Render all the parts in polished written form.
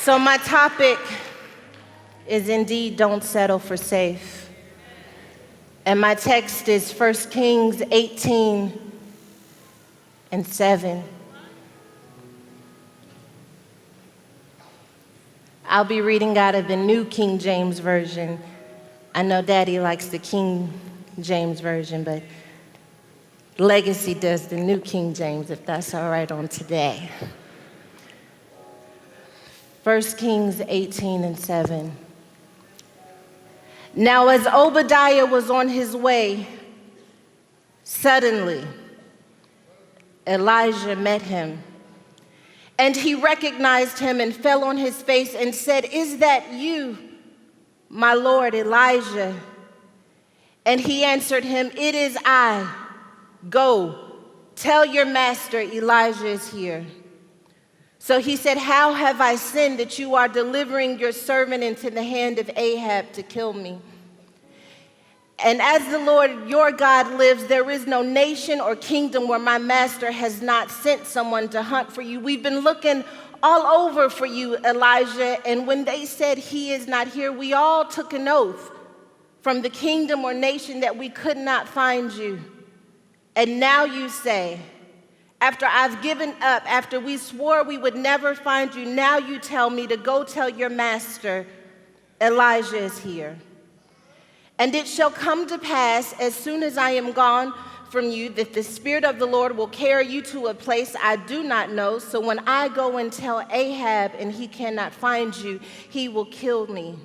So my topic is indeed don't settle for safe. And my text is 1 Kings 18:7. I'll be reading out of the New King James Version. I know Daddy likes the King James Version, but Legacy does the New King James, if that's all right on today. 1 Kings 18:7. Now as Obadiah was on his way, suddenly Elijah met him. And he recognized him and fell on his face and said, "Is that you, my Lord Elijah?" And he answered him, "It is I. Go, tell your master Elijah is here." So he said, "How have I sinned that you are delivering your servant into the hand of Ahab to kill me? And as the Lord your God lives, there is no nation or kingdom where my master has not sent someone to hunt for you. We've been looking all over for you, Elijah, and when they said he is not here, we all took an oath from the kingdom or nation that we could not find you. And now you say, after I've given up, after we swore we would never find you, now you tell me to go tell your master, Elijah is here. And it shall come to pass, as soon as I am gone from you, that the Spirit of the Lord will carry you to a place I do not know. So when I go and tell Ahab and he cannot find you, he will kill me.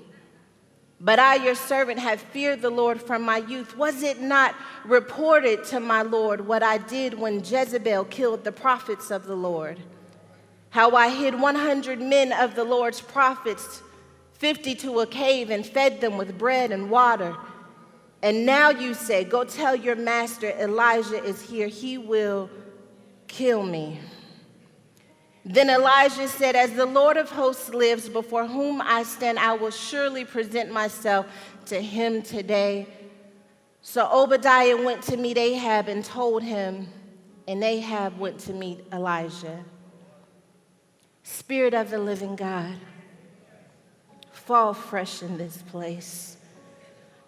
But I, your servant, have feared the Lord from my youth. Was it not reported to my Lord what I did when Jezebel killed the prophets of the Lord? How I hid 100 men of the Lord's prophets, 50 to a cave, and fed them with bread and water. And now you say, go tell your master Elijah is here. He will kill me." Then Elijah said, "As the Lord of hosts lives, before whom I stand, I will surely present myself to him today." So Obadiah went to meet Ahab and told him, and Ahab went to meet Elijah. Spirit of the living God, fall fresh in this place.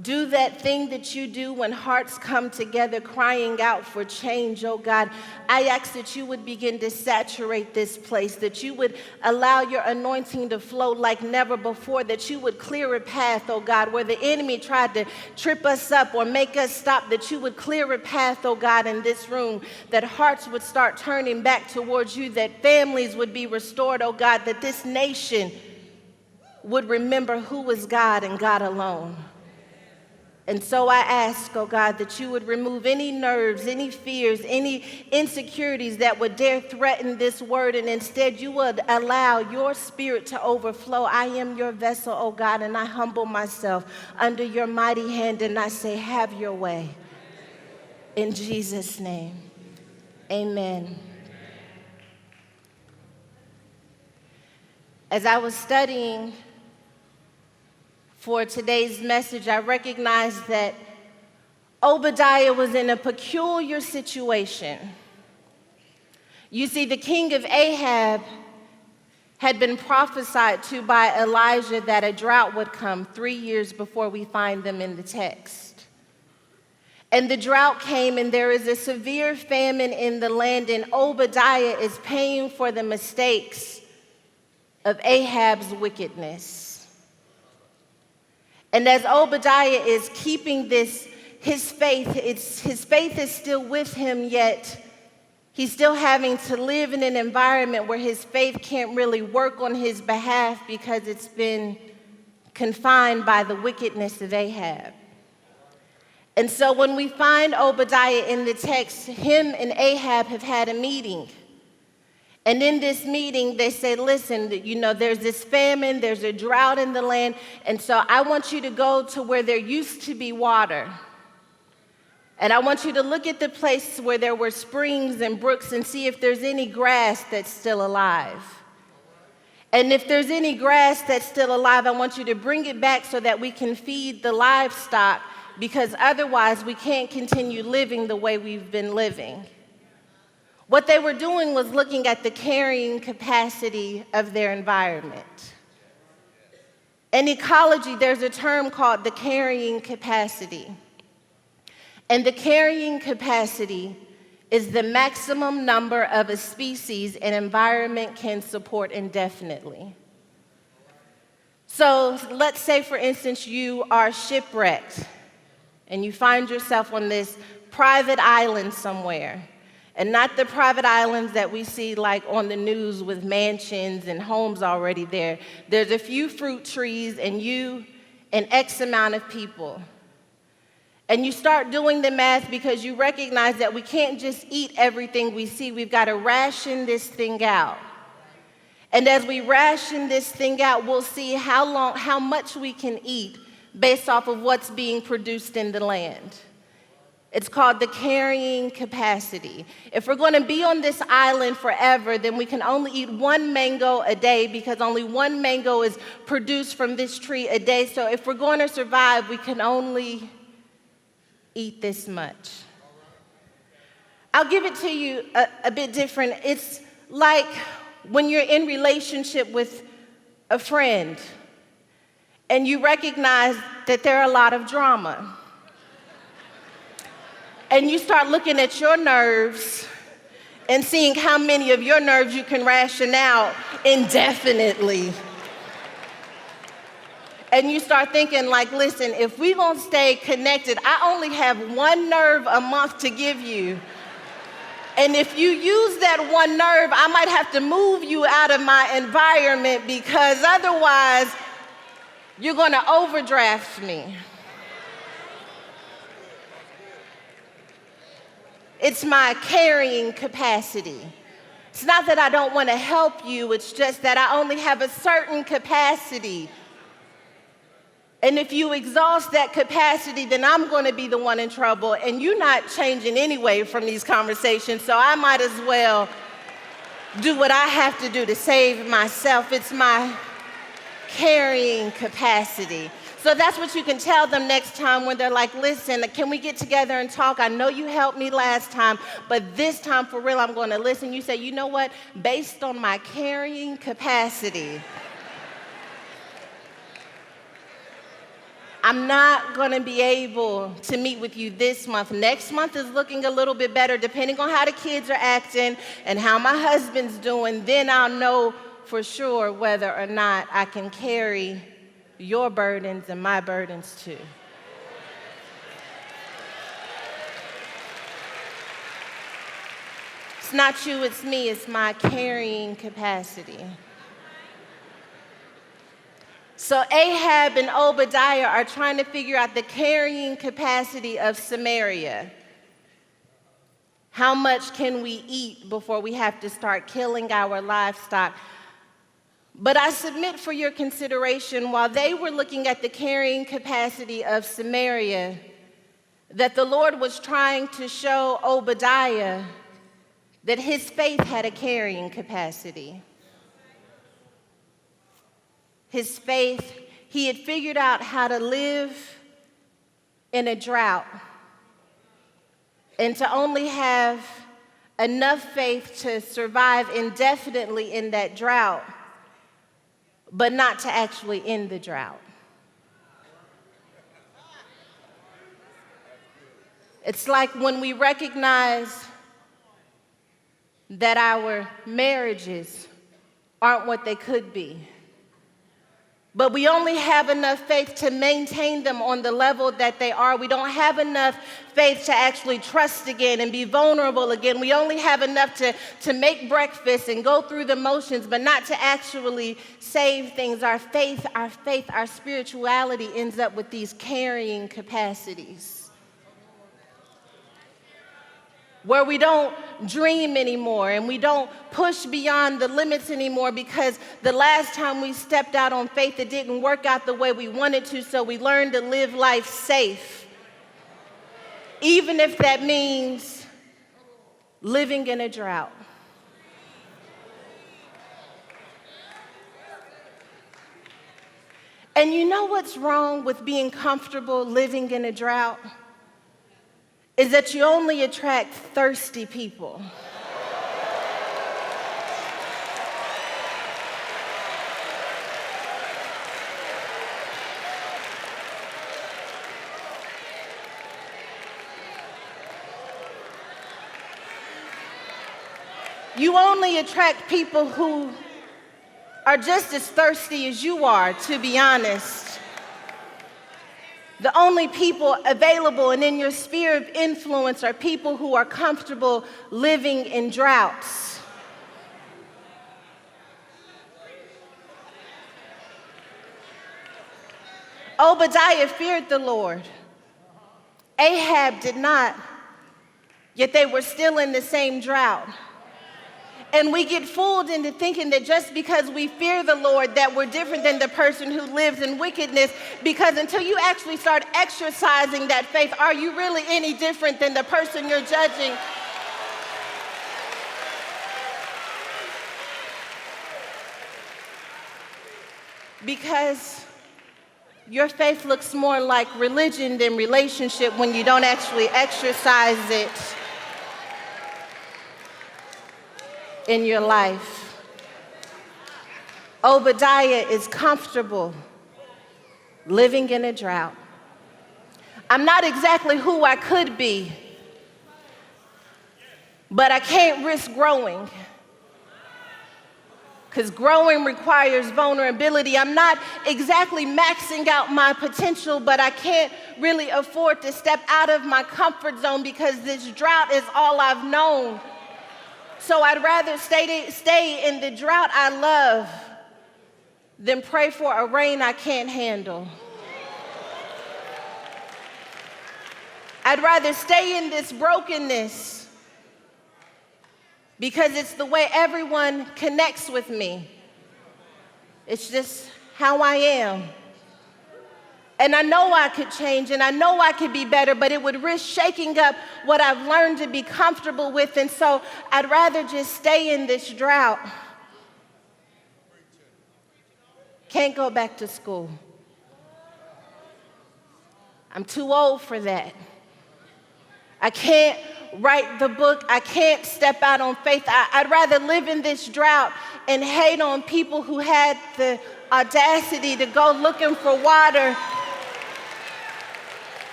Do that thing that you do when hearts come together crying out for change, oh God. I ask that you would begin to saturate this place, that you would allow your anointing to flow like never before, that you would clear a path, oh God, where the enemy tried to trip us up or make us stop, that you would clear a path, oh God, in this room, that hearts would start turning back towards you, that families would be restored, oh God, that this nation would remember who is God and God alone. And so I ask, oh God, that you would remove any nerves, any fears, any insecurities that would dare threaten this word, and instead you would allow your spirit to overflow. I am your vessel, oh God, and I humble myself under your mighty hand, and I say, have your way. In Jesus' name, amen. As I was studying for today's message, I recognized that Obadiah was in a peculiar situation. You see, the king of Ahab had been prophesied to by Elijah that a drought would come 3 years before we find them in the text. And the drought came, and there is a severe famine in the land, and Obadiah is paying for the mistakes of Ahab's wickedness. And as Obadiah is keeping this, his faith is still with him, yet he's still having to live in an environment where his faith can't really work on his behalf because it's been confined by the wickedness of Ahab. And so when we find Obadiah in the text, him and Ahab have had a meeting. And in this meeting, they said, listen, there's this famine, there's a drought in the land, and so I want you to go to where there used to be water. And I want you to look at the place where there were springs and brooks and see if there's any grass that's still alive. And if there's any grass that's still alive, I want you to bring it back so that we can feed the livestock, because otherwise we can't continue living the way we've been living. What they were doing was looking at the carrying capacity of their environment. In ecology, there's a term called the carrying capacity. And the carrying capacity is the maximum number of a species an environment can support indefinitely. So let's say, for instance, you are shipwrecked and you find yourself on this private island somewhere. And not the private islands that we see like on the news with mansions and homes already there. There's a few fruit trees and you and X amount of people. And you start doing the math because you recognize that we can't just eat everything we see. We've got to ration this thing out. And as we ration this thing out, we'll see how much we can eat based off of what's being produced in the land. It's called the carrying capacity. If we're going to be on this island forever, then we can only eat one mango a day because only one mango is produced from this tree a day. So if we're going to survive, we can only eat this much. I'll give it to you a bit different. It's like when you're in relationship with a friend and you recognize that there are a lot of drama. And you start looking at your nerves and seeing how many of your nerves you can ration out indefinitely. And you start thinking like, listen, if we're gonna stay connected, I only have one nerve a month to give you. And if you use that one nerve, I might have to move you out of my environment because otherwise you're gonna overdraft me. It's my carrying capacity. It's not that I don't want to help you, it's just that I only have a certain capacity. And if you exhaust that capacity, then I'm going to be the one in trouble, and you're not changing anyway from these conversations, so I might as well do what I have to do to save myself. It's my carrying capacity. So that's what you can tell them next time when they're like, listen, can we get together and talk? I know you helped me last time, but this time for real, I'm going to listen. You say, you know what? Based on my carrying capacity, I'm not going to be able to meet with you this month. Next month is looking a little bit better, depending on how the kids are acting and how my husband's doing. Then I'll know for sure whether or not I can carry your burdens and my burdens too. It's not you, it's me, it's my carrying capacity. So Ahab and Obadiah are trying to figure out the carrying capacity of Samaria. How much can we eat before we have to start killing our livestock? But I submit for your consideration, while they were looking at the carrying capacity of Samaria, that the Lord was trying to show Obadiah that his faith had a carrying capacity. His faith, he had figured out how to live in a drought and to only have enough faith to survive indefinitely in that drought, but not to actually end the drought. It's like when we recognize that our marriages aren't what they could be, but we only have enough faith to maintain them on the level that they are. We don't have enough faith to actually trust again and be vulnerable again. We only have enough to make breakfast and go through the motions, but not to actually save things. Our faith, our spirituality ends up with these carrying capacities, where we don't dream anymore and we don't push beyond the limits anymore because the last time we stepped out on faith, it didn't work out the way we wanted to, so we learned to live life safe, even if that means living in a drought. And you know what's wrong with being comfortable living in a drought? Is that you only attract thirsty people. You only attract people who are just as thirsty as you are, to be honest. The only people available and in your sphere of influence are people who are comfortable living in droughts. Obadiah feared the Lord. Ahab did not, yet they were still in the same drought. And we get fooled into thinking that just because we fear the Lord that we're different than the person who lives in wickedness, because until you actually start exercising that faith, are you really any different than the person you're judging? Because your faith looks more like religion than relationship when you don't actually exercise it in your life. Obadiah is comfortable living in a drought. I'm not exactly who I could be, but I can't risk growing, because growing requires vulnerability. I'm not exactly maxing out my potential, but I can't really afford to step out of my comfort zone because this drought is all I've known. So I'd rather stay in the drought I love than pray for a rain I can't handle. I'd rather stay in this brokenness because it's the way everyone connects with me. It's just how I am. And I know I could change, and I know I could be better, but it would risk shaking up what I've learned to be comfortable with. And so I'd rather just stay in this drought. Can't go back to school. I'm too old for that. I can't write the book. I can't step out on faith. I'd rather live in this drought and hate on people who had the audacity to go looking for water.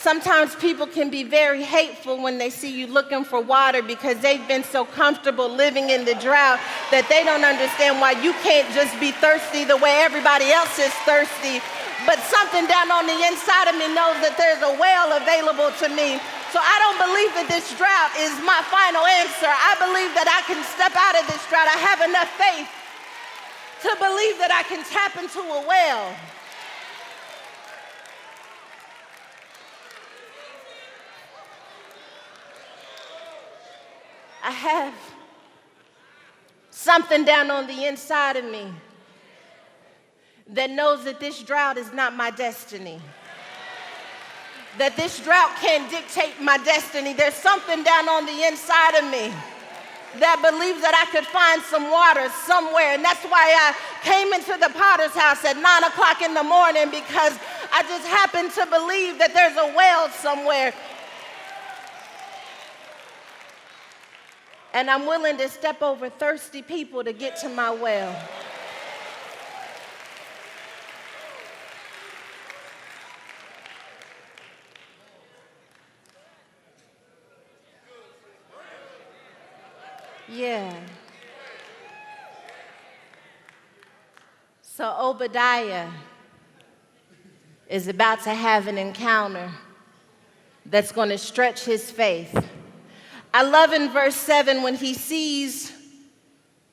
Sometimes people can be very hateful when they see you looking for water because they've been so comfortable living in the drought that they don't understand why you can't just be thirsty the way everybody else is thirsty. But something down on the inside of me knows that there's a well available to me. So I don't believe that this drought is my final answer. I believe that I can step out of this drought. I have enough faith to believe that I can tap into a well. I have something down on the inside of me that knows that this drought is not my destiny. That this drought can't dictate my destiny. There's something down on the inside of me that believes that I could find some water somewhere. And that's why I came into the potter's house at 9 o'clock in the morning, because I just happen to believe that there's a well somewhere. And I'm willing to step over thirsty people to get to my well. Yeah. So Obadiah is about to have an encounter that's going to stretch his faith. I love in verse 7 when he sees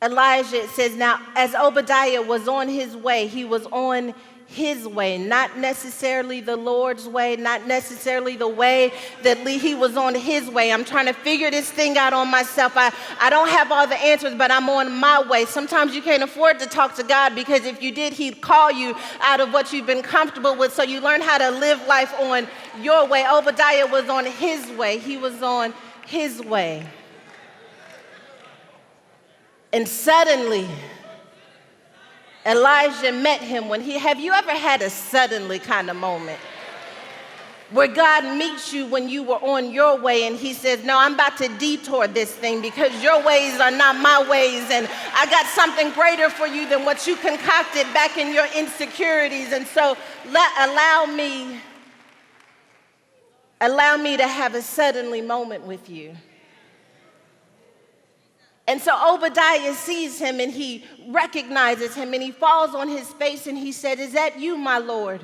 Elijah, it says, now as Obadiah was on his way, he was on his way, not necessarily the Lord's way, not necessarily the way that he was on his way. I'm trying to figure this thing out on myself. I don't have all the answers, but I'm on my way. Sometimes you can't afford to talk to God, because if you did, he'd call you out of what you've been comfortable with. So you learn how to live life on your way. Obadiah was on his way. He was on his way. And suddenly, Elijah met him have you ever had a suddenly kind of moment where God meets you when you were on your way and he says, no, I'm about to detour this thing because your ways are not my ways, and I got something greater for you than what you concocted back in your insecurities. And so allow me to have a suddenly moment with you. And so Obadiah sees him and he recognizes him and he falls on his face and he said, "Is that you, my Lord?"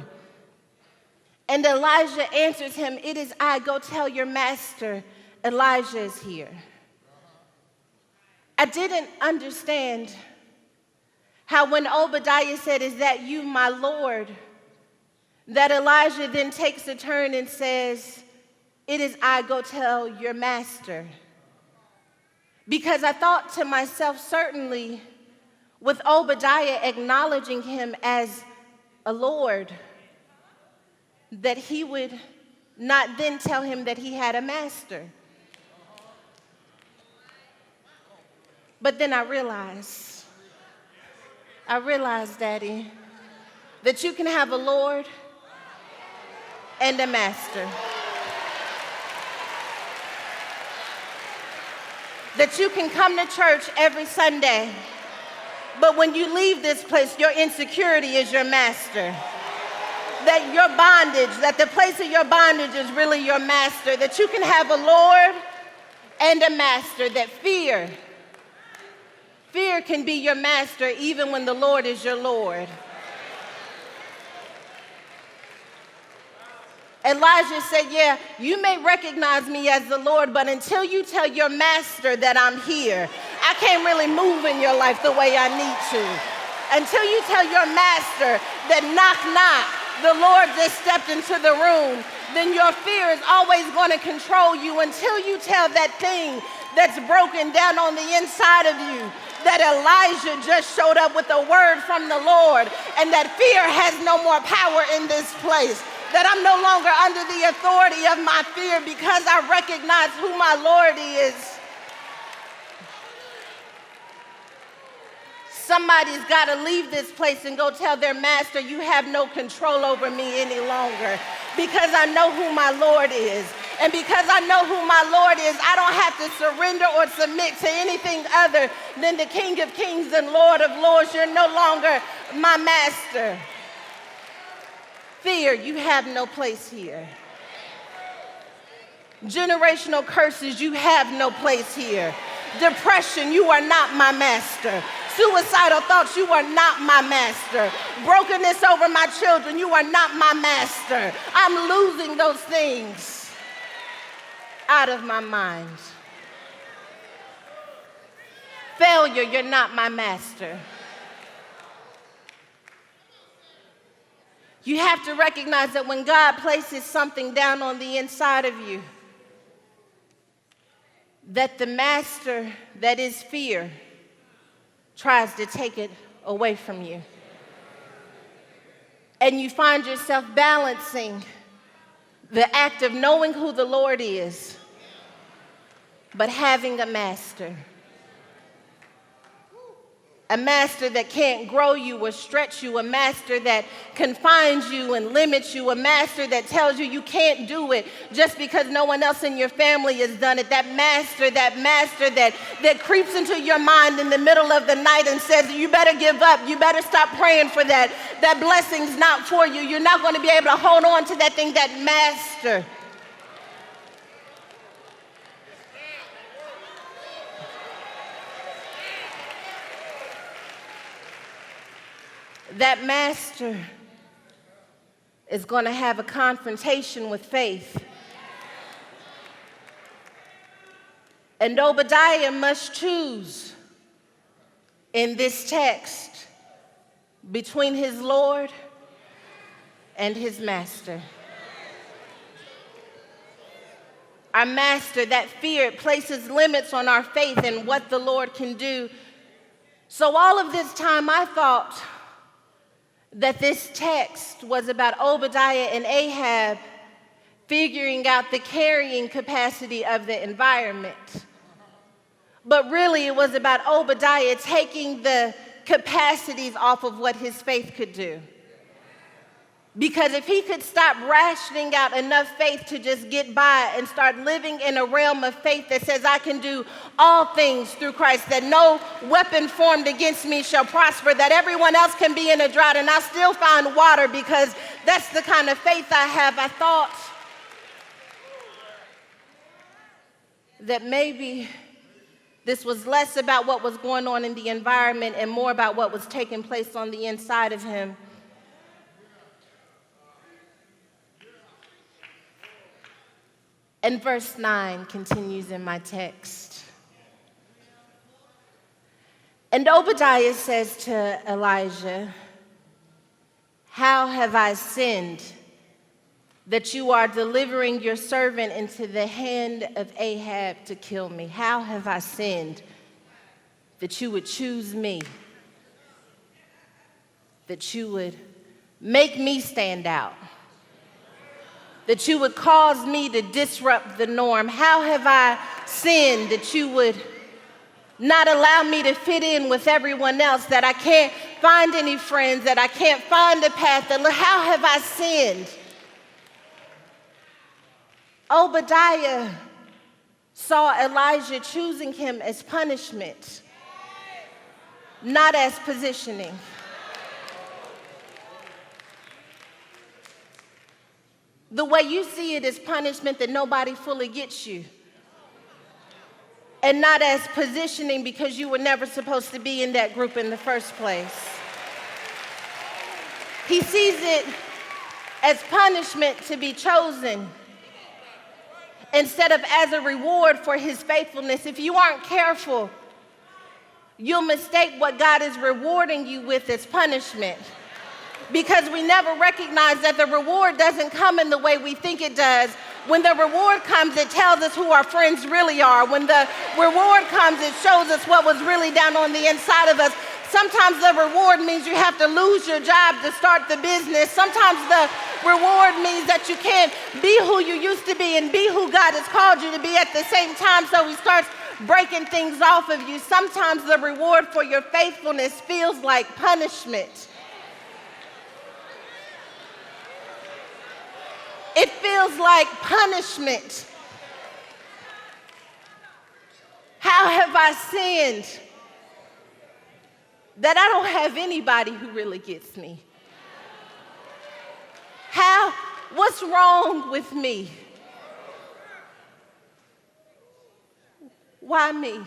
And Elijah answers him, "It is I. Go tell your master, Elijah is here." I didn't understand how when Obadiah said, "Is that you, my Lord?" that Elijah then takes a turn and says, "It is I. Go tell your master." Because I thought to myself, certainly with Obadiah acknowledging him as a Lord, that he would not then tell him that he had a master. But then I realized, Daddy, that you can have a Lord and a master. That you can come to church every Sunday, but when you leave this place, your insecurity is your master. That your bondage, that the place of your bondage is really your master. That you can have a Lord and a master. That fear can be your master even when the Lord is your Lord. Elijah said, "Yeah, you may recognize me as the Lord, but until you tell your master that I'm here, I can't really move in your life the way I need to. Until you tell your master that knock, knock, the Lord just stepped into the room, then your fear is always going to control you until you tell that thing that's broken down on the inside of you that Elijah just showed up with a word from the Lord and that fear has no more power in this place. That I'm no longer under the authority of my fear because I recognize who my Lord is." Somebody's got to leave this place and go tell their master, "You have no control over me any longer because I know who my Lord is. And because I know who my Lord is, I don't have to surrender or submit to anything other than the King of Kings and Lord of Lords. You're no longer my master." Fear, you have no place here. Generational curses, you have no place here. Depression, you are not my master. Suicidal thoughts, you are not my master. Brokenness over my children, you are not my master. I'm losing those things out of my mind. Failure, you're not my master. You have to recognize that when God places something down on the inside of you, that the master that is fear tries to take it away from you. And you find yourself balancing the act of knowing who the Lord is, but having a master. A master that can't grow you or stretch you, a master that confines you and limits you, a master that tells you you can't do it just because no one else in your family has done it. That master that creeps into your mind in the middle of the night and says, "You better give up, you better stop praying for that. That blessing's not for you. You're not going to be able to hold on to that thing." That master. That master is going to have a confrontation with faith. And Obadiah must choose in this text between his Lord and his master. Our master, that fear, places limits on our faith and what the Lord can do. So all of this time I thought that this text was about Obadiah and Ahab figuring out the carrying capacity of the environment. But really it was about Obadiah taking the capacities off of what his faith could do. Because if he could stop rationing out enough faith to just get by and start living in a realm of faith that says, "I can do all things through Christ, that no weapon formed against me shall prosper, that everyone else can be in a drought and I still find water because that's the kind of faith I have," I thought that maybe This was less about what was going on in the environment and more about what was taking place on the inside of him. And verse 9 continues in my text. And Obadiah says to Elijah, "How have I sinned that you are delivering your servant into the hand of Ahab to kill me? How have I sinned that you would choose me, that you would make me stand out, that you would cause me to disrupt the norm? How have I sinned that you would not allow me to fit in with everyone else, that I can't find any friends, that I can't find a path? How have I sinned?" Obadiah saw Elijah choosing him as punishment, not as positioning. The way you see it is punishment that nobody fully gets you, and not as positioning because you were never supposed to be in that group in the first place. He sees it as punishment to be chosen instead of as a reward for his faithfulness. If you aren't careful, you'll mistake what God is rewarding you with as punishment, because we never recognize that the reward doesn't come in the way we think it does. When the reward comes, it tells us who our friends really are. When the reward comes, it shows us what was really down on the inside of us. Sometimes the reward means you have to lose your job to start the business. Sometimes the reward means that you can't be who you used to be and be who God has called you to be at the same time, so he starts breaking things off of you. Sometimes the reward for your faithfulness feels like punishment. It feels like punishment. How have I sinned that I don't have anybody who really gets me? What's wrong with me? Why me?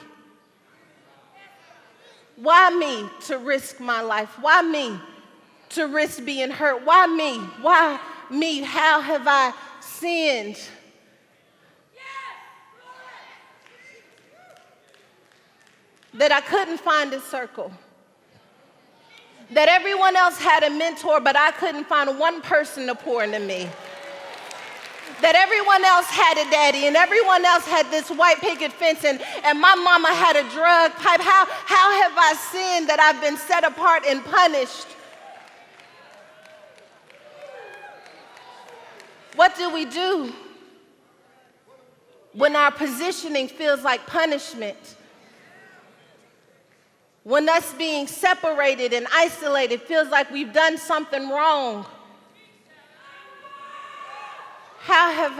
Why me to risk my life? Why me to risk being hurt? Why me? Why me? How have I sinned? That I couldn't find a circle. That everyone else had a mentor, but I couldn't find one person to pour into me. That everyone else had a daddy and everyone else had this white picket fence and my mama had a drug pipe. How have I sinned that I've been set apart and punished? What do we do when our positioning feels like punishment? When us being separated and isolated feels like we've done something wrong? How have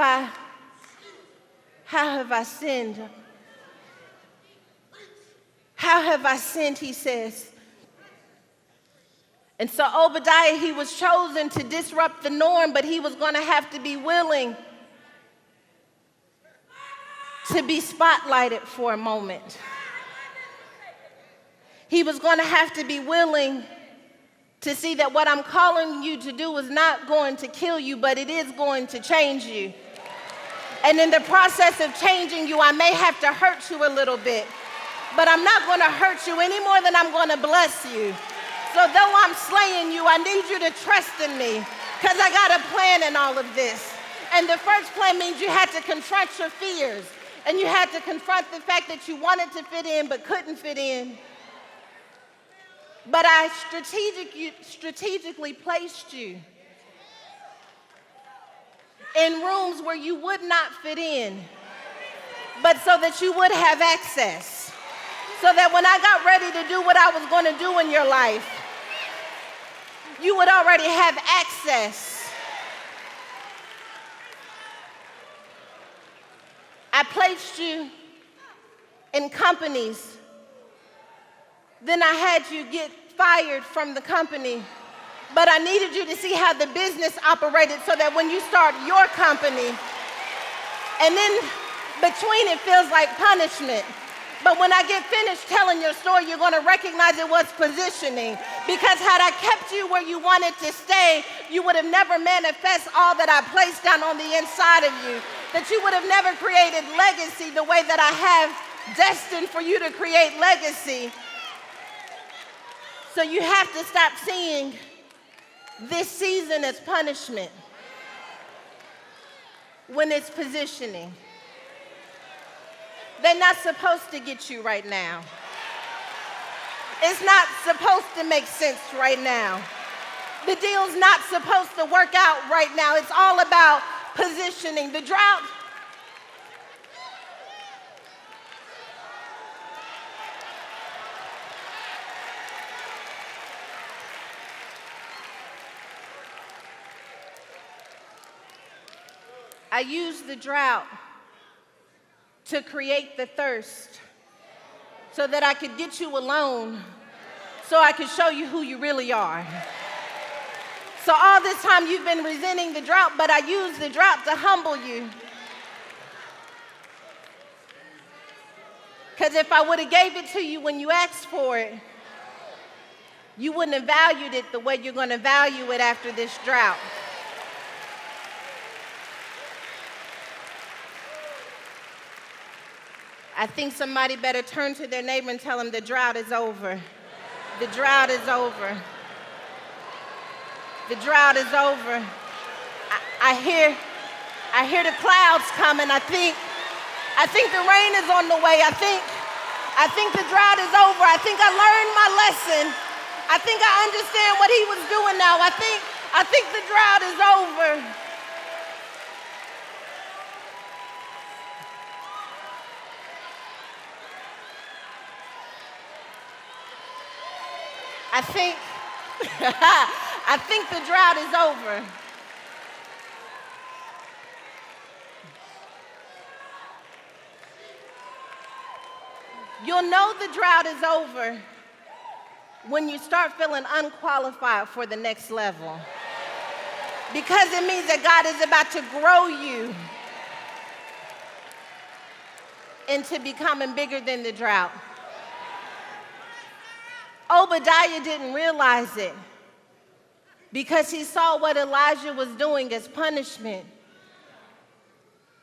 I sinned? How have I sinned, he says. And so Obadiah, he was chosen to disrupt the norm, but he was going to have to be willing to be spotlighted for a moment. He was going to have to be willing to see that what I'm calling you to do is not going to kill you, but it is going to change you. And in the process of changing you, I may have to hurt you a little bit, but I'm not going to hurt you any more than I'm going to bless you. So though I'm slaying you, I need you to trust in me, because I got a plan in all of this. And the first plan means you had to confront your fears, and you had to confront the fact that you wanted to fit in but couldn't fit in. But I strategically placed you in rooms where you would not fit in, but so that you would have access. So that when I got ready to do what I was going to do in your life, you would already have access. I placed you in companies. Then I had you get fired from the company. But I needed you to see how the business operated so that when you start your company, and then between it feels like punishment. But when I get finished telling your story, you're going to recognize it was positioning. Because had I kept you where you wanted to stay, you would have never manifest all that I placed down on the inside of you. That you would have never created legacy the way that I have destined for you to create legacy. So you have to stop seeing this season as punishment when it's positioning. They're not supposed to get you right now. It's not supposed to make sense right now. The deal's not supposed to work out right now. It's all about positioning. The drought. I use the drought to create the thirst so that I could get you alone, so I could show you who you really are. So all this time you've been resenting the drought, but I use the drought to humble you. Because if I would have gave it to you when you asked for it, you wouldn't have valued it the way you're going to value it after this drought. I think somebody better turn to their neighbor and tell them the drought is over. The drought is over. The drought is over. I hear the clouds coming. I think the rain is on the way. I think the drought is over. I think I learned my lesson. I think I understand what he was doing now. I think the drought is over. I think the drought is over. You'll know the drought is over when you start feeling unqualified for the next level. Because it means that God is about to grow you into becoming bigger than the drought. Obadiah didn't realize it because he saw what Elijah was doing as punishment,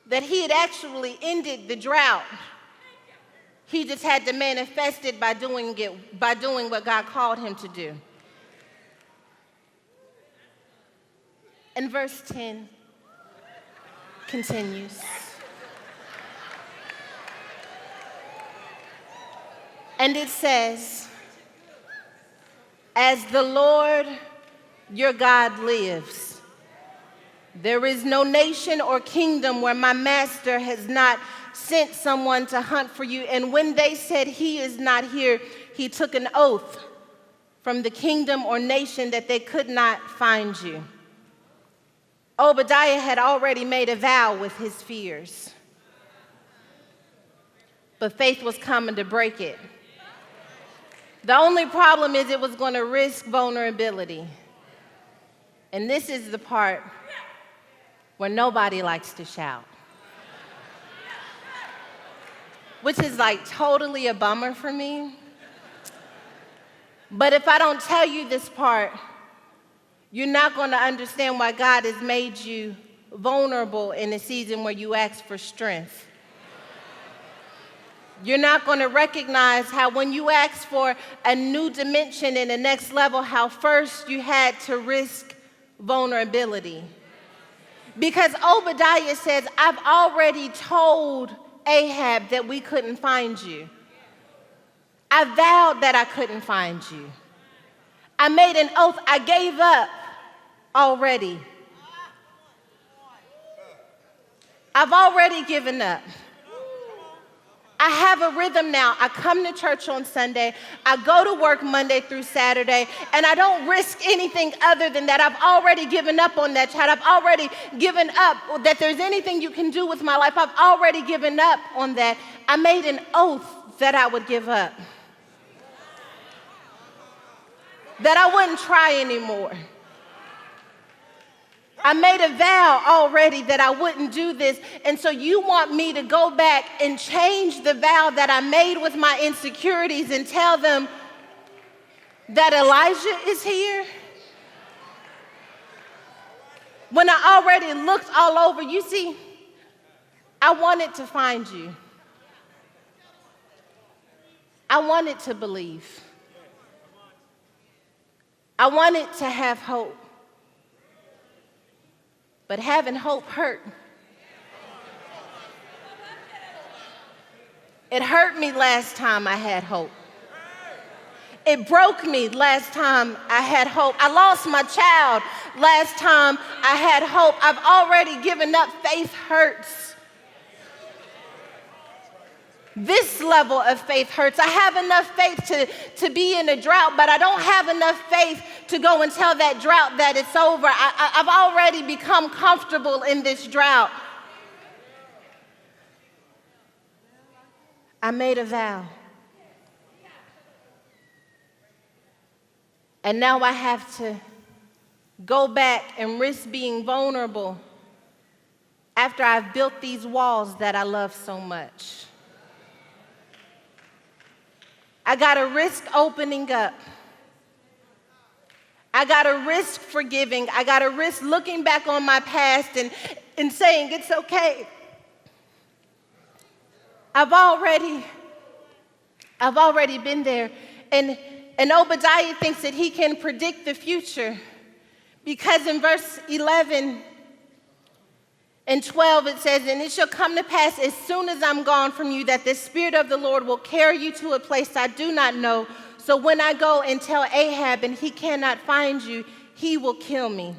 that he had actually ended the drought. He just had to manifest it by doing what God called him to do. And verse 10 continues. And it says, "As the Lord your God lives, there is no nation or kingdom where my master has not sent someone to hunt for you. And when they said he is not here, he took an oath from the kingdom or nation that they could not find you." Obadiah had already made a vow with his fears, but faith was coming to break it. The only problem is it was going to risk vulnerability. And this is the part where nobody likes to shout, which is like totally a bummer for me. But if I don't tell you this part, you're not going to understand why God has made you vulnerable in a season where you ask for strength. You're not going to recognize how when you ask for a new dimension in the next level, how first you had to risk vulnerability. Because Obadiah says, I've already told Ahab that we couldn't find you. I vowed that I couldn't find you. I made an oath. I gave up already. I've already given up. I have a rhythm now. I come to church on Sunday. I go to work Monday through Saturday, and I don't risk anything other than that. I've already given up on that child. I've already given up that there's anything you can do with my life. I've already given up on that. I made an oath that I would give up, that I wouldn't try anymore. I made a vow already that I wouldn't do this. And so you want me to go back and change the vow that I made with my insecurities and tell them that Elijah is here? When I already looked all over, you see, I wanted to find you. I wanted to believe. I wanted to have hope. But having hope hurt. It hurt me last time I had hope. It broke me last time I had hope. I lost my child last time I had hope. I've already given up. Faith hurts. This level of faith hurts. I have enough faith to be in a drought, but I don't have enough faith to go and tell that drought that it's over. I've already become comfortable in this drought. I made a vow. And now I have to go back and risk being vulnerable after I've built these walls that I love so much. I gotta risk opening up. I gotta risk forgiving. I gotta risk looking back on my past and saying it's okay. I've already been there. And Obadiah thinks that he can predict the future because in verse 11 and 12 it says, "And it shall come to pass as soon as I'm gone from you that the Spirit of the Lord will carry you to a place I do not know. So when I go and tell Ahab and he cannot find you, he will kill me."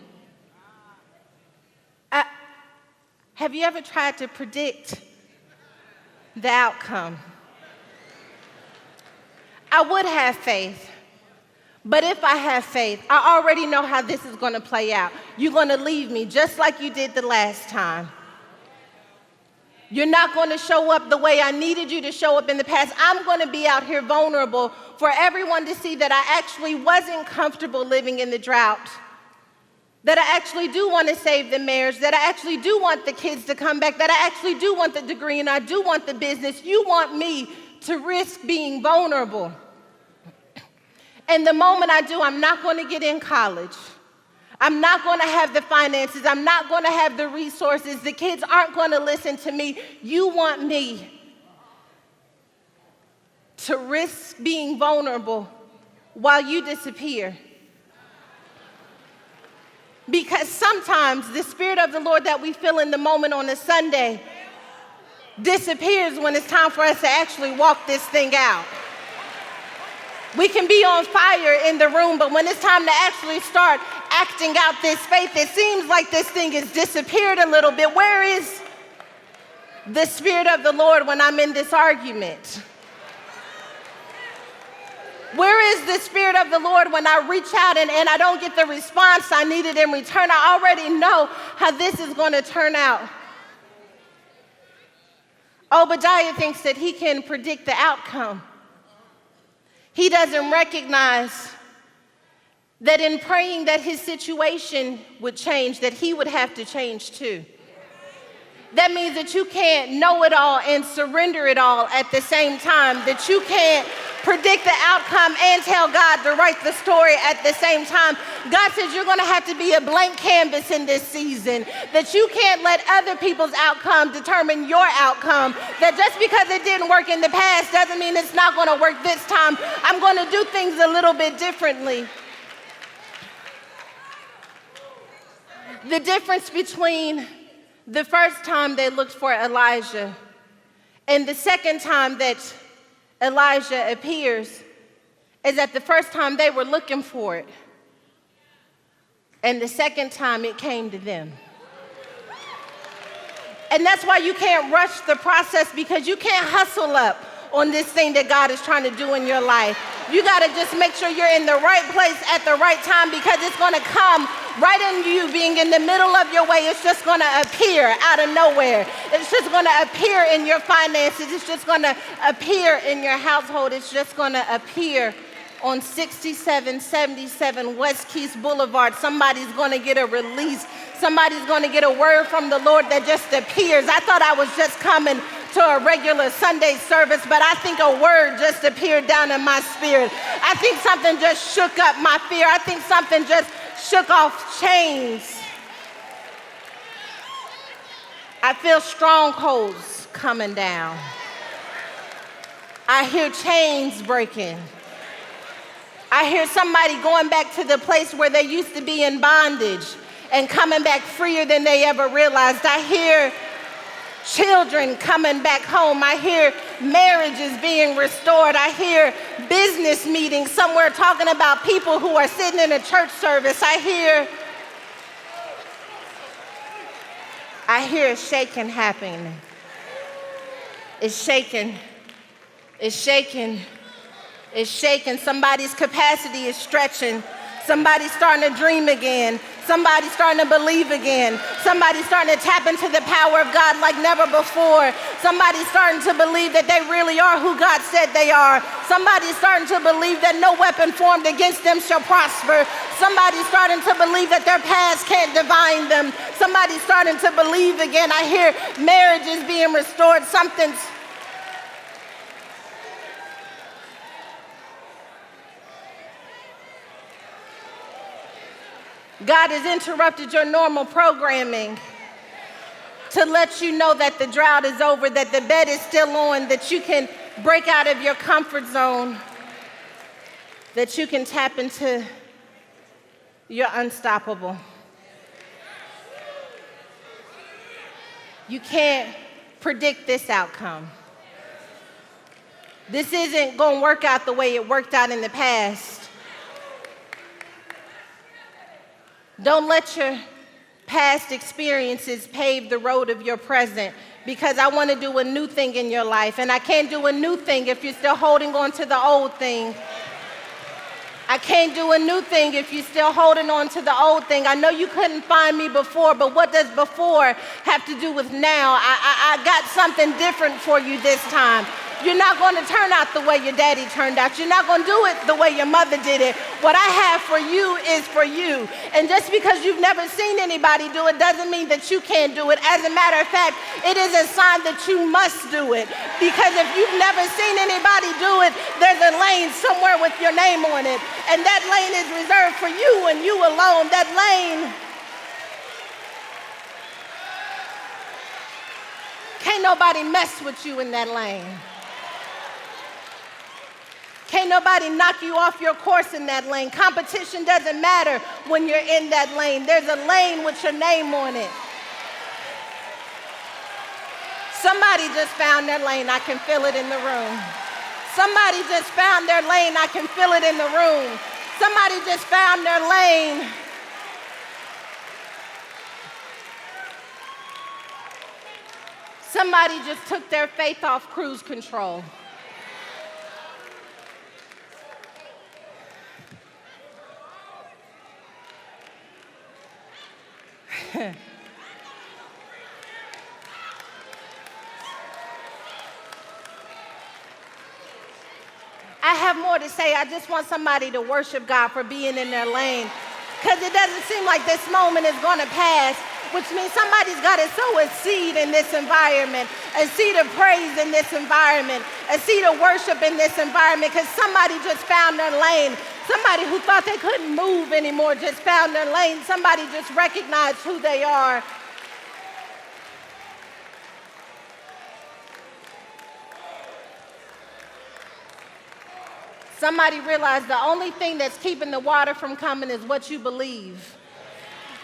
Have you ever tried to predict the outcome? I would have faith. But if I have faith, I already know how this is going to play out. You're going to leave me just like you did the last time. You're not going to show up the way I needed you to show up in the past. I'm going to be out here vulnerable for everyone to see that I actually wasn't comfortable living in the drought, that I actually do want to save the marriage, that I actually do want the kids to come back, that I actually do want the degree and I do want the business. You want me to risk being vulnerable. And the moment I do, I'm not going to get in college. I'm not going to have the finances. I'm not going to have the resources. The kids aren't going to listen to me. You want me to risk being vulnerable while you disappear. Because sometimes the Spirit of the Lord that we feel in the moment on a Sunday disappears when it's time for us to actually walk this thing out. We can be on fire in the room, but when it's time to actually start acting out this faith, it seems like this thing has disappeared a little bit. Where is the Spirit of the Lord when I'm in this argument? Where is the Spirit of the Lord when I reach out and I don't get the response I needed in return? I already know how this is going to turn out. Obadiah thinks that he can predict the outcome. He doesn't recognize that in praying that his situation would change, that he would have to change too. That means that you can't know it all and surrender it all at the same time, that you can't predict the outcome and tell God to write the story at the same time. God says you're going to have to be a blank canvas in this season, that you can't let other people's outcome determine your outcome, that just because it didn't work in the past doesn't mean it's not going to work this time. I'm going to do things a little bit differently. The difference between the first time they looked for Elijah and the second time that Elijah appears is that the first time they were looking for it, and the second time it came to them. And that's why you can't rush the process, because you can't hustle up on this thing that God is trying to do in your life. You got to just make sure you're in the right place at the right time, because it's going to come right in you being in the middle of your way. It's just going to appear out of nowhere. It's just going to appear in your finances. It's just going to appear in your household. It's just going to appear on 6777 West Keys Boulevard. Somebody's going to get a release. Somebody's going to get a word from the Lord that just appears. I thought I was just coming to a regular Sunday service, but I think a word just appeared down in my spirit. I think something just shook up my fear. I think something just shook off chains. I feel strongholds coming down. I hear chains breaking. I hear somebody going back to the place where they used to be in bondage and coming back freer than they ever realized. I hear children coming back home. I hear marriages being restored. I hear business meetings somewhere talking about people who are sitting in a church service. I hear a shaking happening. It's shaking. It's shaking. It's shaking. Somebody's capacity is stretching. Somebody's starting to dream again. Somebody's starting to believe again. Somebody's starting to tap into the power of God like never before. Somebody's starting to believe that they really are who God said they are. Somebody's starting to believe that no weapon formed against them shall prosper. Somebody's starting to believe that their past can't divine them. Somebody's starting to believe again. I hear marriages being restored. God has interrupted your normal programming to let you know that the drought is over, that the bed is still on, that you can break out of your comfort zone, that you can tap into your unstoppable. You can't predict this outcome. This isn't going to work out the way it worked out in the past. Don't let your past experiences pave the road of your present, because I want to do a new thing in your life, and I can't do a new thing if you're still holding on to the old thing. I can't do a new thing if you're still holding on to the old thing. I know you couldn't find me before, but what does before have to do with now? I got something different for you this time. You're not going to turn out the way your daddy turned out. You're not going to do it the way your mother did it. What I have for you is for you. And just because you've never seen anybody do it doesn't mean that you can't do it. As a matter of fact, it is a sign that you must do it. Because if you've never seen anybody do it, there's a lane somewhere with your name on it. And that lane is reserved for you and you alone. That lane, can't nobody mess with you in that lane. Can't nobody knock you off your course in that lane. Competition doesn't matter when you're in that lane. There's a lane with your name on it. Somebody just found their lane. I can feel it in the room. Somebody just found their lane. I can feel it in the room. Somebody just found their lane. Somebody just took their faith off cruise control. I have more to say. I just want somebody to worship God for being in their lane, because it doesn't seem like this moment is going to pass, which means somebody's got to sow a seed in this environment, a seed of praise in this environment, a seed of worship in this environment, because somebody just found their lane. Somebody who thought they couldn't move anymore just found their lane. Somebody just recognized who they are. Somebody realized the only thing that's keeping the water from coming is what you believe.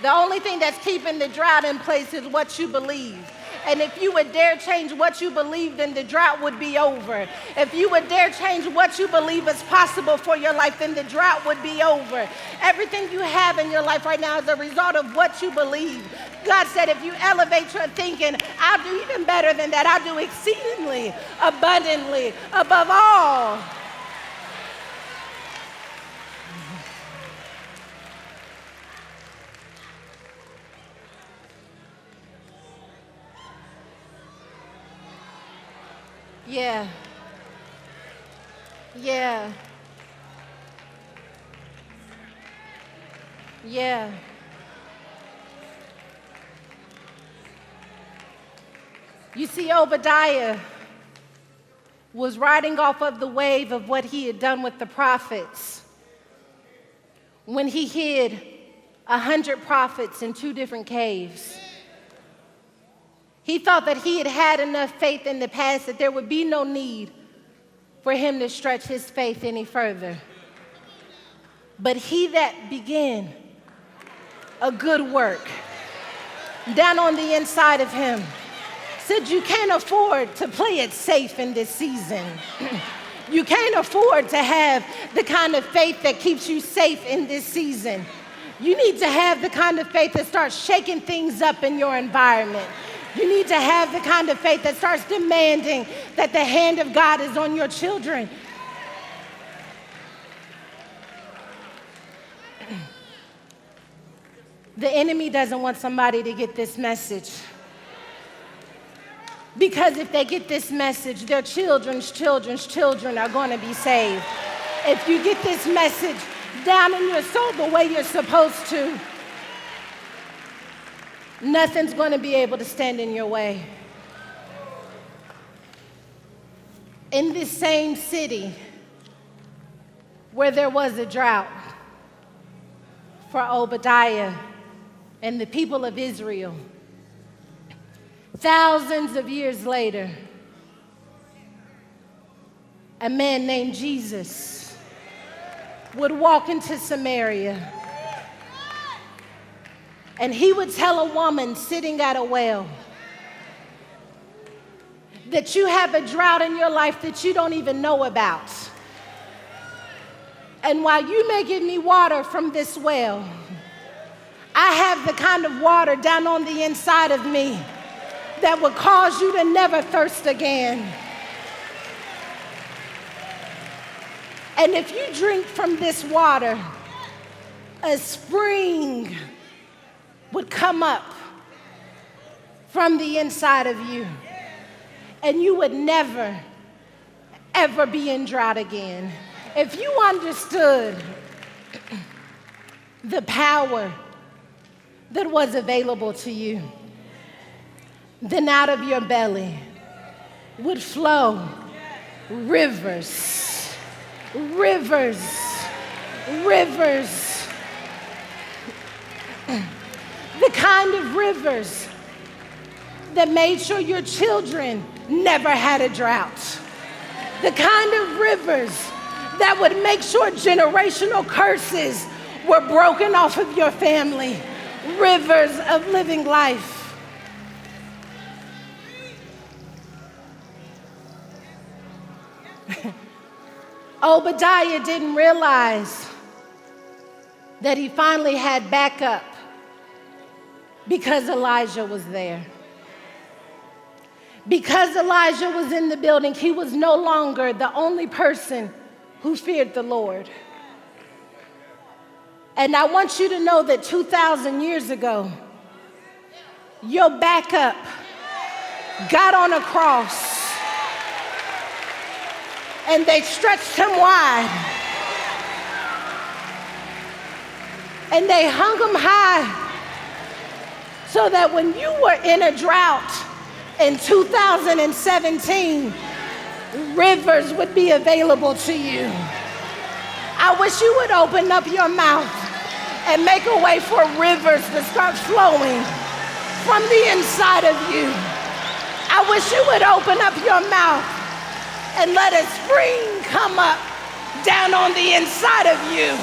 The only thing that's keeping the drought in place is what you believe. And if you would dare change what you believe, then the drought would be over. If you would dare change what you believe is possible for your life, then the drought would be over. Everything you have in your life right now is a result of what you believe. God said, if you elevate your thinking, I'll do even better than that. I'll do exceedingly, abundantly, above all. Yeah. Yeah. Yeah. You see, Obadiah was riding off of the wave of what he had done with the prophets when he hid 100 prophets in 2 different caves. He thought that he had had enough faith in the past that there would be no need for him to stretch his faith any further. But he that began a good work down on the inside of him said, you can't afford to play it safe in this season. You can't afford to have the kind of faith that keeps you safe in this season. You need to have the kind of faith that starts shaking things up in your environment. You need to have the kind of faith that starts demanding that the hand of God is on your children. The enemy doesn't want somebody to get this message. Because if they get this message, their children's children are going to be saved. If you get this message down in your soul the way you're supposed to, nothing's going to be able to stand in your way. In this same city where there was a drought for Obadiah and the people of Israel, thousands of years later, a man named Jesus would walk into Samaria, and he would tell a woman sitting at a well that you have a drought in your life that you don't even know about. And while you may give me water from this well, I have the kind of water down on the inside of me that would cause you to never thirst again. And if you drink from this water, a spring would come up from the inside of you, and you would never, ever be in drought again. If you understood the power that was available to you, then out of your belly would flow rivers, rivers, rivers. The kind of rivers that made sure your children never had a drought. The kind of rivers that would make sure generational curses were broken off of your family. Rivers of living life. Obadiah didn't realize that he finally had backup because Elijah was there. Because Elijah was in the building, he was no longer the only person who feared the Lord. And I want you to know that 2,000 years ago, your backup got on a cross and they stretched him wide and they hung him high so that when you were in a drought in 2017, rivers would be available to you. I wish you would open up your mouth and make a way for rivers to start flowing from the inside of you. I wish you would open up your mouth and let a spring come up down on the inside of you.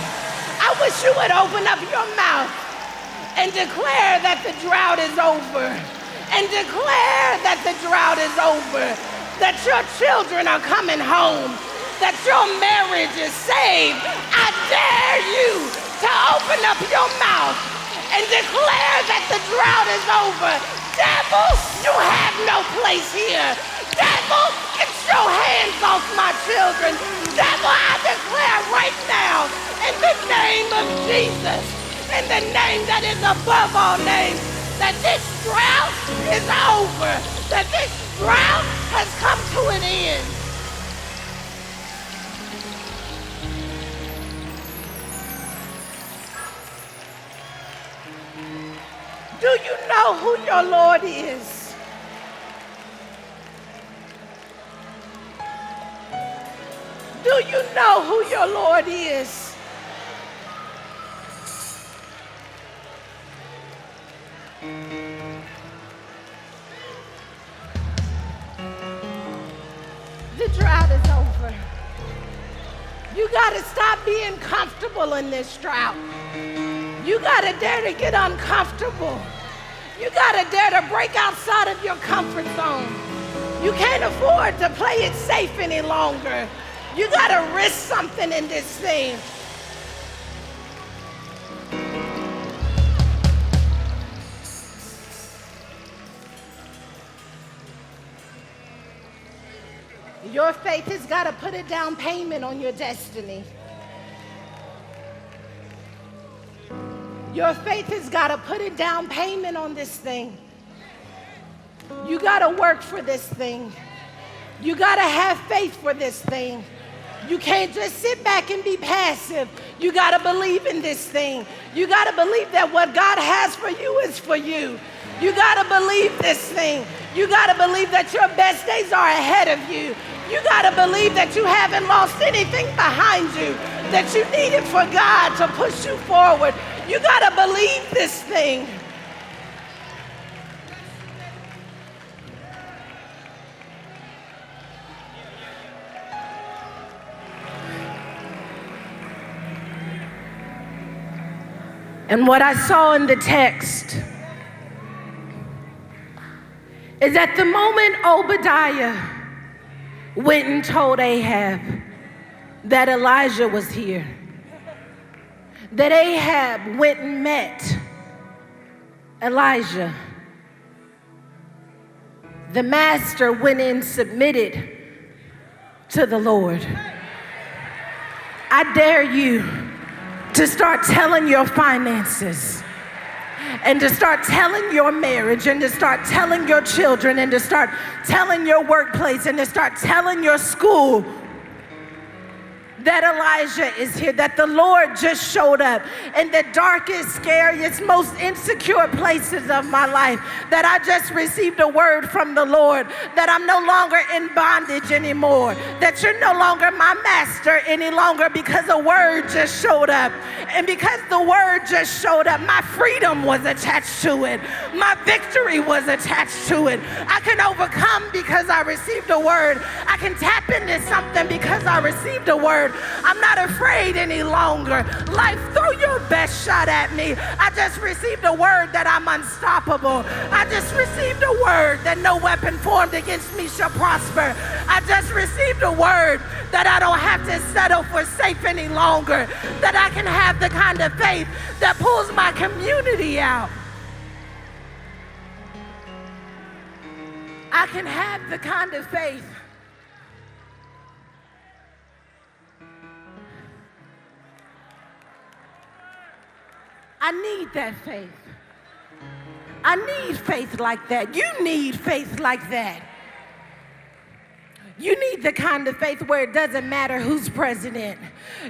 I wish you would open up your mouth and declare that the drought is over, and declare that the drought is over, that your children are coming home, that your marriage is saved. I dare you to open up your mouth and declare that the drought is over. Devil, you have no place here. Devil, get your hands off my children. Devil, I declare right now, in the name of Jesus, in the name that is above all names, that this drought is over, that this drought has come to an end. Do you know who your Lord is? Do you know who your Lord is? The drought is over. You got to stop being comfortable in this drought. You got to dare to get uncomfortable. You got to dare to break outside of your comfort zone. You can't afford to play it safe any longer. You got to risk something in this thing. Your faith has got to put a down payment on your destiny. Your faith has got to put a down payment on this thing. You got to work for this thing. You got to have faith for this thing. You can't just sit back and be passive. You got to believe in this thing. You got to believe that what God has for you is for you. You got to believe this thing. You got to believe that your best days are ahead of you. You got to believe that you haven't lost anything behind you, that you need it for God to push you forward. You got to believe this thing. And what I saw in the text is at the moment Obadiah went and told Ahab that Elijah was here, that Ahab went and met Elijah, the master went and submitted to the Lord. I dare you to start telling your finances, and to start telling your marriage, and to start telling your children, and to start telling your workplace, and to start telling your school that Elijah is here, that the Lord just showed up in the darkest, scariest, most insecure places of my life, that I just received a word from the Lord, that I'm no longer in bondage anymore, that you're no longer my master any longer, because a word just showed up. And because the word just showed up, my freedom was attached to it. My victory was attached to it. I can overcome because I received a word. I can tap into something because I received a word. I'm not afraid any longer. Life, throw your best shot at me. I just received a word that I'm unstoppable. I just received a word that no weapon formed against me shall prosper. I just received a word that I don't have to settle for safe any longer, that I can have the kind of faith that pulls my community out. I can have the kind of faith I need that faith. I need faith like that. You need faith like that. You need the kind of faith where it doesn't matter who's president.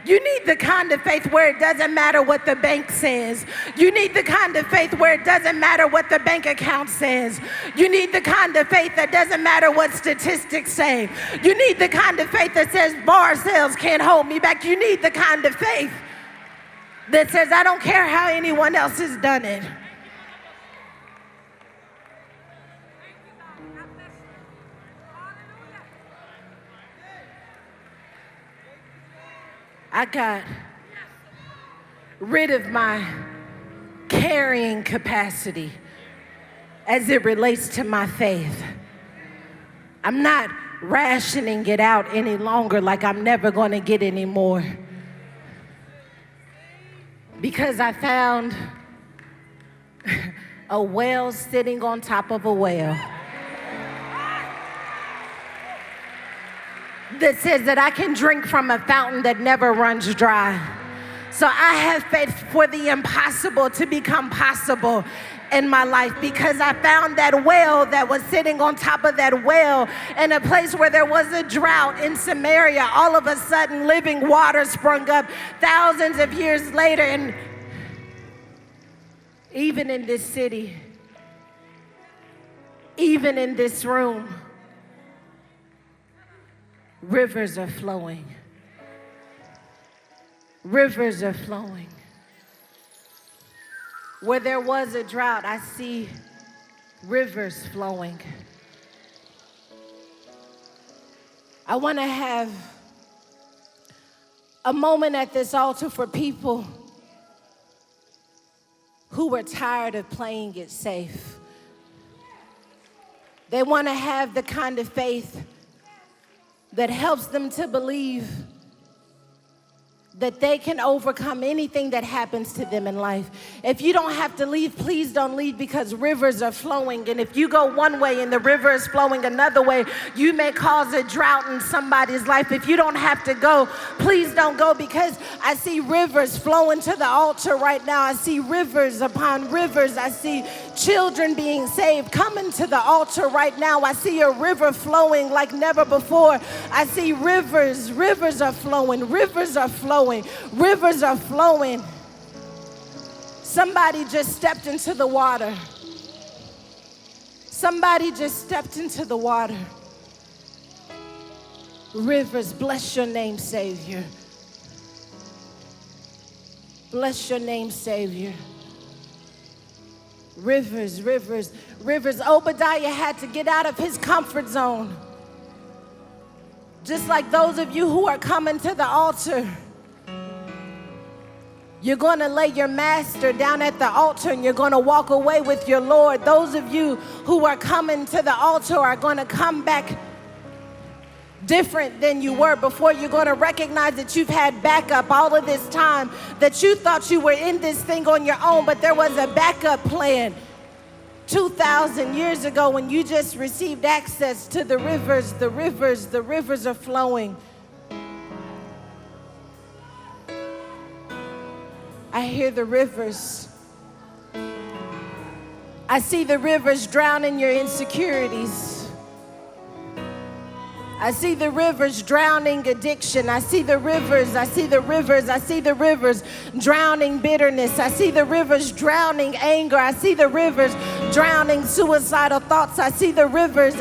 You need the kind of faith where it doesn't matter what the bank says. You need the kind of faith where it doesn't matter what the bank account says. You need the kind of faith that doesn't matter what statistics say. You need the kind of faith that says bar sales can't hold me back. You need the kind of faith that says I don't care how anyone else has done it. I got rid of my carrying capacity as it relates to my faith. I'm not rationing it out any longer like I'm never going to get any more. Because I found a well sitting on top of a well that says that I can drink from a fountain that never runs dry. So I have faith for the impossible to become possible in my life, because I found that well that was sitting on top of that well in a place where there was a drought in Samaria. All of a sudden, living water sprung up thousands of years later. And even in this city, even in this room, rivers are flowing. Rivers are flowing. Where there was a drought, I see rivers flowing. I want to have a moment at this altar for people who were tired of playing it safe. They want to have the kind of faith that helps them to believe that they can overcome anything that happens to them in life. If you don't have to leave, please don't leave, because rivers are flowing. And if you go one way and the river is flowing another way, you may cause a drought in somebody's life. If you don't have to go, please don't go, because I see rivers flowing to the altar right now. I see rivers upon rivers. I see children being saved coming to the altar right now. I see a river flowing like never before. I see rivers are flowing, rivers are flowing. Rivers are flowing. Somebody just stepped into the water. Somebody just stepped into the water. Rivers, bless your name, Savior. Bless your name, Savior. Rivers, rivers, rivers. Obadiah had to get out of his comfort zone. Just like those of you who are coming to the altar, you're going to lay your master down at the altar and you're going to walk away with your Lord. Those of you who are coming to the altar are going to come back different than you were before. You're going to recognize that you've had backup all of this time, that you thought you were in this thing on your own, but there was a backup plan 2,000 years ago when you just received access to the rivers. The rivers are flowing. I hear the rivers. I see the rivers drowning your insecurities. I see the rivers drowning addiction. I see the rivers drowning bitterness. I see the rivers drowning anger. I see the rivers drowning suicidal thoughts. I see the rivers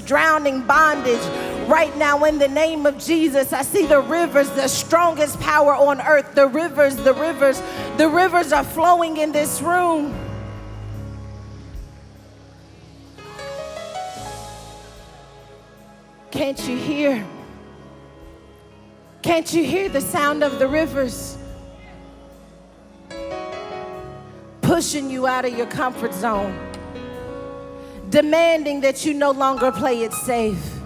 drowning bondage. Right now, in the name of Jesus, I see the rivers, the strongest power on earth. The rivers are flowing in this room. Can't you hear? Can't you hear the sound of the rivers pushing you out of your comfort zone, demanding that you no longer play it safe,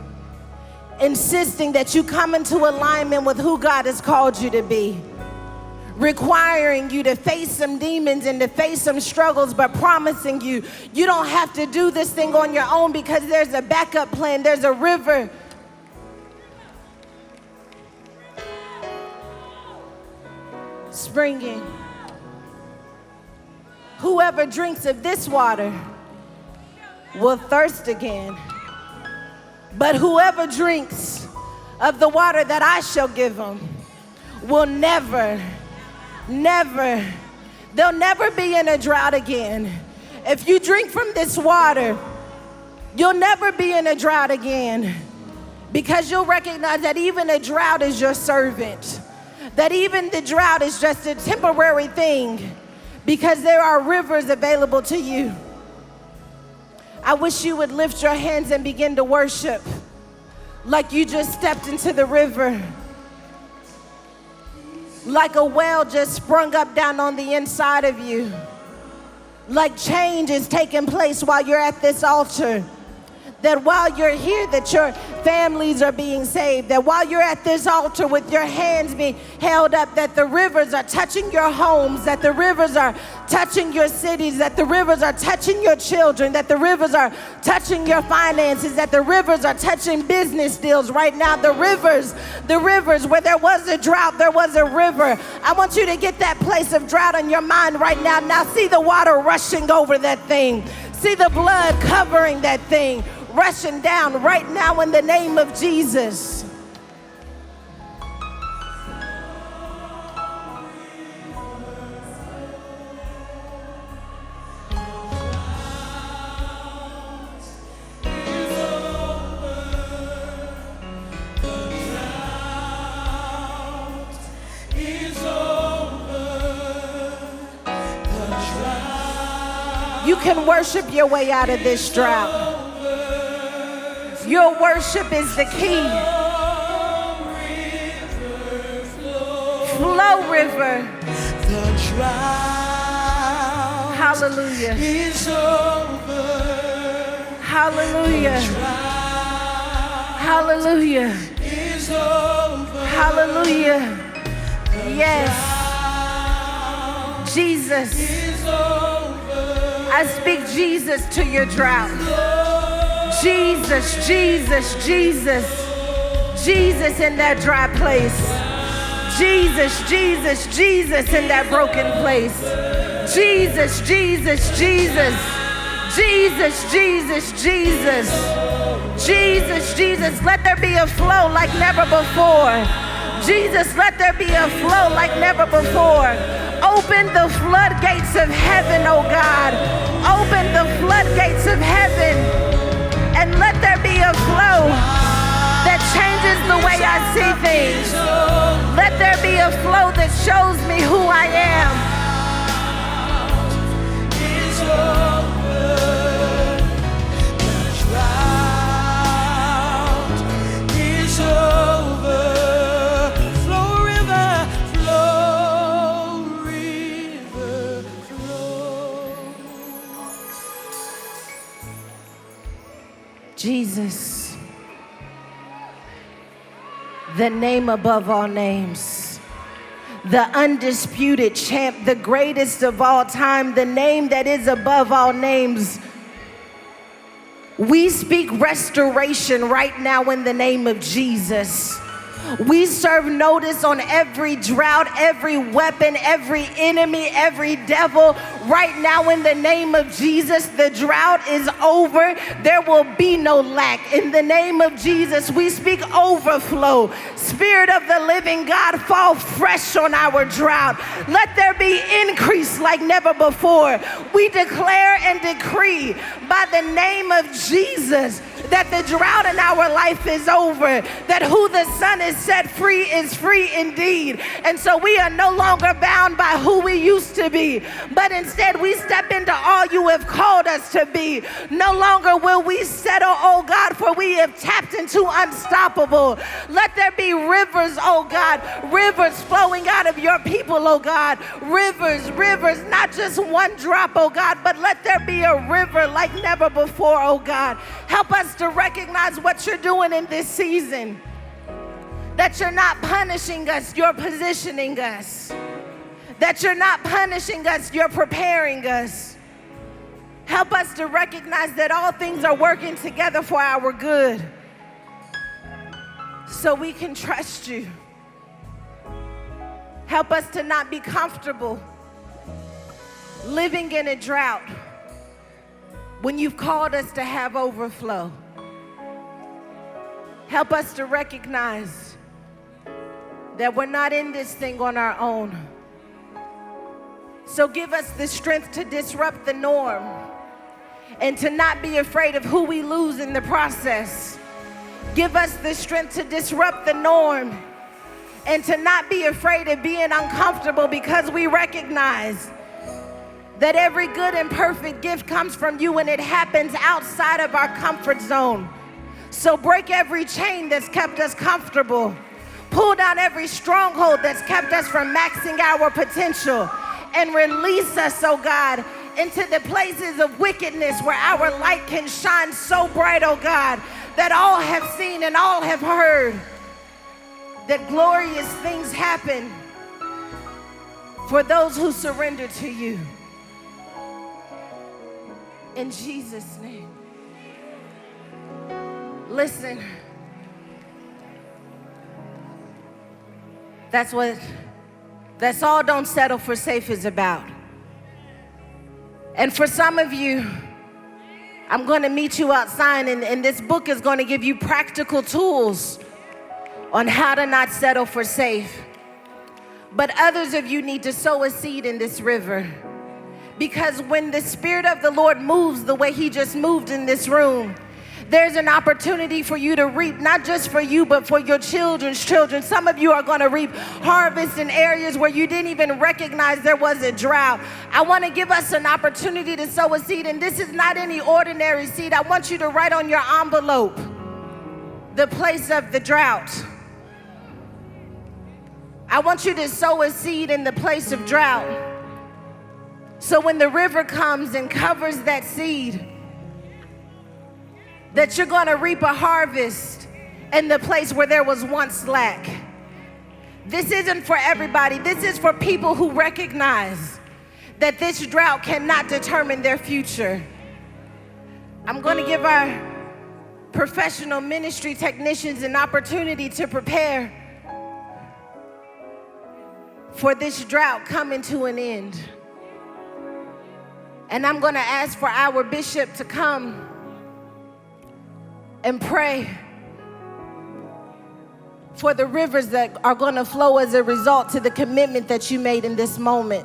insisting that you come into alignment with who God has called you to be, requiring you to face some demons and to face some struggles, but promising you don't have to do this thing on your own, because there's a backup plan. There's a river. Springing. Whoever drinks of this water will thirst again. But whoever drinks of the water that I shall give them will never, they'll never be in a drought again. If you drink from this water, you'll never be in a drought again, because you'll recognize that even a drought is your servant, that even the drought is just a temporary thing, because there are rivers available to you. I wish you would lift your hands and begin to worship like you just stepped into the river, like a well just sprung up down on the inside of you, like change is taking place while you're at this altar. That while you're here, that your families are being saved, that while you're at this altar with your hands being held up, that the rivers are touching your homes, that the rivers are touching your cities, that the rivers are touching your children, that the rivers are touching your finances, that the rivers are touching business deals right now. The rivers, where there was a drought, there was a river. I want you to get that place of drought in your mind right now. Now see the water rushing over that thing. See the blood covering that thing, rushing down right now in the name of Jesus. You can worship your way out of this drought. Your worship is the key. Flow river. The drought Hallelujah. is over. Hallelujah. Hallelujah. Is over. Hallelujah. Yes. Jesus. Is over. I speak Jesus to your drought. Jesus, Jesus, Jesus. Jesus in that dry place. Jesus, Jesus, Jesus in that broken place. Jesus, Jesus, Jesus. Jesus, Jesus, Jesus. Jesus, Jesus, let there be a flow like never before. Jesus, let there be a flow like never before. Open the floodgates of heaven, oh God. Open the floodgates of heaven and let there be a flow that changes the way I see things. Let there be a flow that shows me who I am. Jesus, the name above all names, the undisputed champ, the greatest of all time, the name that is above all names. We speak restoration right now in the name of Jesus. We serve notice on every drought, every weapon, every enemy, every devil. Right now in the name of Jesus, the drought is over. There will be no lack. In the name of Jesus, we speak overflow. Spirit of the living God, fall fresh on our drought. Let there be increase like never before. We declare and decree by the name of Jesus that the drought in our life is over, that who the Son is set free is free indeed. And so we are no longer bound by who we used to be, but instead we step into all you have called us to be. No longer will we settle, oh God, for we have tapped into unstoppable. Let there be rivers, oh God, rivers flowing out of your people, oh God. Rivers, rivers, not just one drop, oh God, but let there be a river like never before, oh God. Help us to recognize what you're doing in this season. That you're not punishing us, you're positioning us. That you're not punishing us, you're preparing us. Help us to recognize that all things are working together for our good, so we can trust you. Help us to not be comfortable living in a drought when you've called us to have overflow. Help us to recognize that we're not in this thing on our own. So give us the strength to disrupt the norm and to not be afraid of who we lose in the process. Give us the strength to disrupt the norm and to not be afraid of being uncomfortable, because we recognize that every good and perfect gift comes from you and it happens outside of our comfort zone. So break every chain that's kept us comfortable. Pull down every stronghold that's kept us from maxing our potential, and release us, oh God, into the places of wickedness where our light can shine so bright, oh God, that all have seen and all have heard that glorious things happen for those who surrender to you. In Jesus' name. Listen, that's all Don't Settle for Safe is about. And for some of you, I'm going to meet you outside, and this book is going to give you practical tools on how to not settle for safe. But others of you need to sow a seed in this river, because when the Spirit of the Lord moves the way he just moved in this room, There's an opportunity for you to reap, not just for you, but for your children's children. Some of you are going to reap harvest in areas where you didn't even recognize there was a drought. I want to give us an opportunity to sow a seed, and this is not any ordinary seed. I want you to write on your envelope the place of the drought. I want you to sow a seed in the place of drought. So when the river comes and covers that seed, that you're going to reap a harvest in the place where there was once lack. This isn't for everybody. This is for people who recognize that this drought cannot determine their future. I'm going to give our professional ministry technicians an opportunity to prepare for this drought coming to an end. And I'm going to ask for our bishop to come and pray for the rivers that are going to flow as a result to the commitment that you made in this moment.